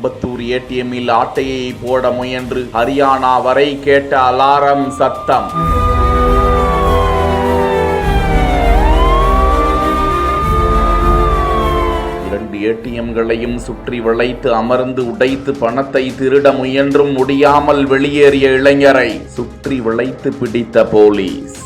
அம்பத்தூர் ஏடிஎம்மில் ஆட்டையை போட முயன்று ஹரியானா வரை கேட்ட அலாரம் சத்தம். இரண்டு ஏடிஎம்களையும் சுற்றி வளைத்து அமர்ந்து உடைத்து பணத்தை திருட முயன்றும் முடியாமல் வெளியேறிய இளைஞரை சுற்றி வளைத்து பிடித்த போலீஸ்.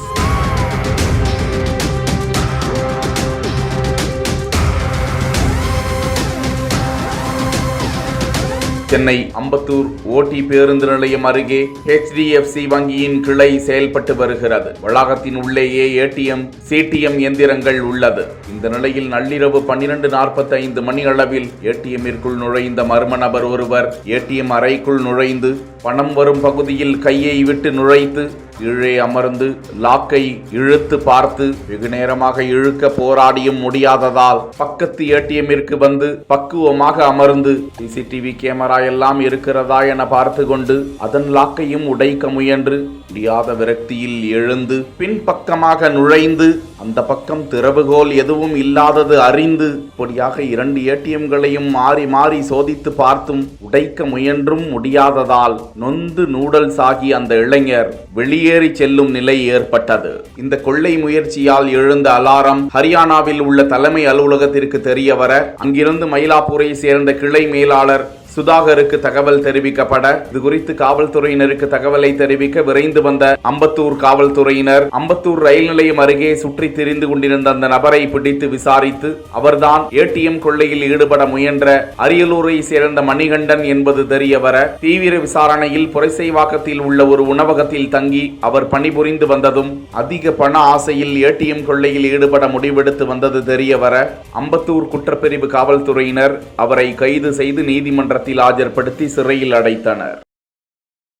சென்னை அம்பத்தூர் ஓடி பேருந்து நிலையம் அருகே HDFC வங்கியின் கிளை செயல்பட்டு வருகிறது. வளாகத்தின் உள்ளேயே ATM, CTM எந்திரங்கள் உள்ளது. இந்த நிலையில் நள்ளிரவு 12:45 மணி அளவில் ATMிற்குள் நுழைந்த மர்ம நபர் ஒருவர் ATM அறைக்குள் நுழைந்து பணம் வரும் பகுதியில் கையை விட்டு நுழைத்து கீழே அமர்ந்து லாக்கை இழுத்து பார்த்து வெகு நேரமாக இழுக்க போராடியும் முடியாததால் பக்கத்து ATMிற்கு வந்து பக்குவமாக அமர்ந்து CCTV கேமரா எல்லாம் இருக்கிறதா என பார்த்து கொண்டு அதன் லாக்கையும் உடைக்க முயன்று முடியாத விரக்தியில் எழுந்து பின்பக்கமாக நுழைந்து அந்த பக்கம் திறவுகோல் எதுவும் இல்லாதது அறிந்து இப்படியாக 2 ATMகளையும் மாறி மாறி சோதித்து பார்த்தும் உடைக்க முயன்றும் முடியாததால் நொந்து நூடல்ஸ் ஆகி அந்த இளைஞர் வெளியேறி செல்லும் நிலை ஏற்பட்டது. இந்த கொள்ளை முயற்சியால் எழுந்த அலாரம் ஹரியானாவில் உள்ள தலைமை அலுவலகத்திற்கு தெரிய வர அங்கிருந்து மயிலாப்பூரை சேர்ந்த கிளை மேலாளர் சுதாகருக்கு தகவல் தெரிவிக்கப்பட இது குறித்து காவல்துறையினருக்கு தகவலை தெரிவிக்க விரைந்து வந்த அம்பத்தூர் காவல்துறையினர் அம்பத்தூர் ரயில் நிலையம் அருகே சுற்றி திரிந்து கொண்டிருந்த அந்த நபரை பிடித்து விசாரித்து அவர்தான் ATM கொள்ளையில் ஈடுபட முயன்ற அரியலூரை சேர்ந்த மணிகண்டன் என்பது தெரிய வர தீவிர விசாரணையில் புரைசைவாக்கத்தில் உள்ள ஒரு உணவகத்தில் தங்கி அவர் பணிபுரிந்து வந்ததும் அதிக பண ஆசையில் ATM கொள்ளையில் ஈடுபட முடிவெடுத்து வந்தது தெரிய வர அம்பத்தூர் குற்றப்பிரிவு காவல்துறையினர் அவரை கைது செய்து நீதிமன்றத்தில் ஆஜர்படுத்தி சிறையில் அடைத்தனர்.